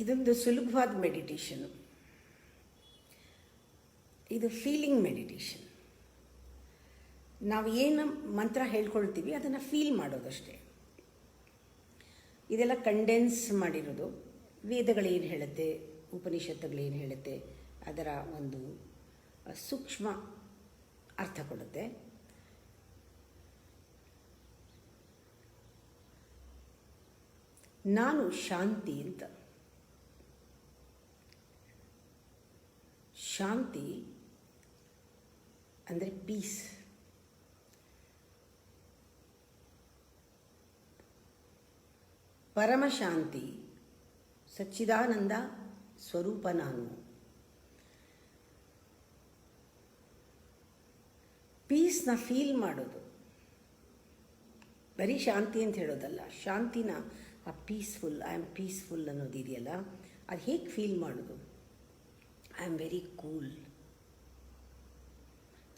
ಇದೊಂದು ಸುಲಭವಾದ ಮೆಡಿಟೇಷನು. ಇದು ಫೀಲಿಂಗ್ ಮೆಡಿಟೇಷನ್. ನಾವು ಏನು ಮಂತ್ರ ಹೇಳ್ಕೊಳ್ತೀವಿ ಅದನ್ನು ಫೀಲ್ ಮಾಡೋದಷ್ಟೇ. ಇದೆಲ್ಲ ಕಂಡೆನ್ಸ್ ಮಾಡಿರೋದು. ವೇದಗಳೇನು ಹೇಳುತ್ತೆ, ಉಪನಿಷತ್ತುಗಳೇನು ಹೇಳುತ್ತೆ, ಅದರ ಒಂದು ಸೂಕ್ಷ್ಮ ಅರ್ಥ ಕೊಡುತ್ತೆ. ನಾನು ಶಾಂತಿ ಅಂತ. ಶಾಂತಿ ಅಂದರೆ ಪೀಸ್. ಪರಮಶಾಂತಿ, ಸಚ್ಚಿದಾನಂದ ಸ್ವರೂಪ ನಾನು. ಪೀಸ್ನ ಫೀಲ್ ಮಾಡೋದು, ಬರೀ ಶಾಂತಿ ಅಂತ ಹೇಳೋದಲ್ಲ. ಶಾಂತಿನ ಆ ಪೀಸ್ಫುಲ್, ಐ ಆಮ್ ಪೀಸ್ಫುಲ್ ಅನ್ನೋದಿದೆಯಲ್ಲ, ಅದು ಹೇಗೆ ಫೀಲ್ ಮಾಡೋದು? I am very cool,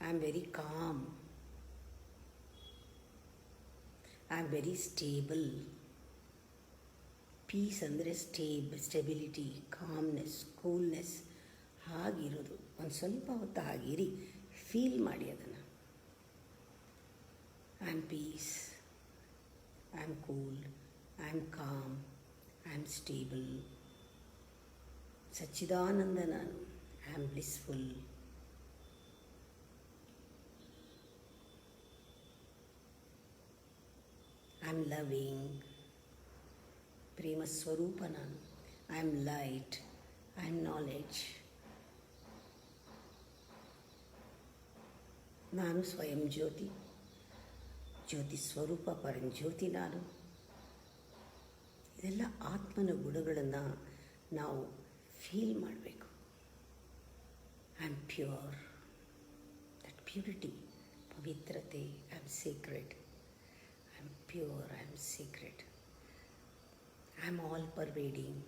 I am very calm, I am very stable. Peace ಅಂದರೆ ಸ್ಟೆಬಿಲಿಟಿ, ಕಾಮ್ನೆಸ್, ಕೂಲ್ನೆಸ್, ಹಾಗಿರೋದು. ಒಂದು ಸ್ವಲ್ಪ ಹೊತ್ತು ಹಾಗಿರಿ, ಫೀಲ್ ಮಾಡಿ ಅದನ್ನು. I am peace, I am cool, I am calm, I am stable. ಸಚ್ಚಿದಾನಂದ ನಾನು, I am blissful. I am loving, ಪ್ರೇಮ ಸ್ವರೂಪ ನಾನು. I am light, I am knowledge. ನಾನು ಸ್ವಯಂ ಜ್ಯೋತಿ, ಜ್ಯೋತಿ ಸ್ವರೂಪ, ಪರಂಜ್ಯೋತಿ ನಾನು. ಇದೆಲ್ಲ ಆತ್ಮನ ಗುಣಗಳನ್ನು ನಾವು ಫೀಲ್ ಮಾಡಬೇಕು. I am pure, that purity, ಪವಿತ್ರತೆ. I am secret, I am pure, I am secret. I am all pervading,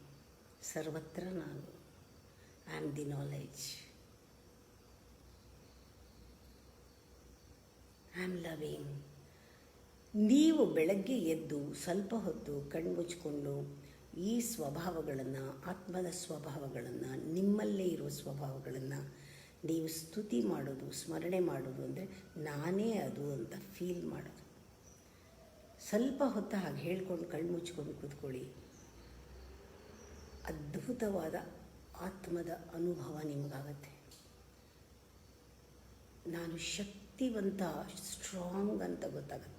ಸರ್ವತ್ರ ನಾನು. I am the knowledge, I am loving. ನೀವು ಬೆಳಗ್ಗೆ ಎದ್ದು ಸ್ವಲ್ಪ ಹೊತ್ತು ಕಣ್ಮುಚ್ಕೊಂಡು ಈ ಸ್ವಭಾವಗಳನ್ನು, ಆತ್ಮದ ಸ್ವಭಾವಗಳನ್ನು, ನಿಮ್ಮಲ್ಲೇ ಇರುವ ಸ್ವಭಾವಗಳನ್ನು ನೀವು ಸ್ತುತಿ ಮಾಡೋದು, ಸ್ಮರಣೆ ಮಾಡೋದು. ಅಂದರೆ ನಾನೇ ಅದು ಅಂತ ಫೀಲ್ ಮಾಡೋದು. ಸ್ವಲ್ಪ ಹೊತ್ತು ಹಾಗೆ ಹೇಳ್ಕೊಂಡು ಕಣ್ಮುಚ್ಕೊಂಡು ಕೂತ್ಕೊಳ್ಳಿ. ಅದ್ಭುತವಾದ ಆತ್ಮದ ಅನುಭವ ನಿಮಗಾಗತ್ತೆ. ನಾನು ಶಕ್ತಿವಂತ, ಸ್ಟ್ರಾಂಗ್ ಅಂತ ಗೊತ್ತಾಗುತ್ತೆ.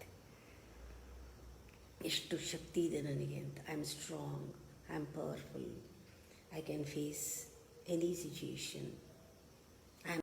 ಎಷ್ಟು ಶಕ್ತಿ ಇದೆ ನನಗೆ ಅಂತ. I am strong, I am powerful, I can face any situation.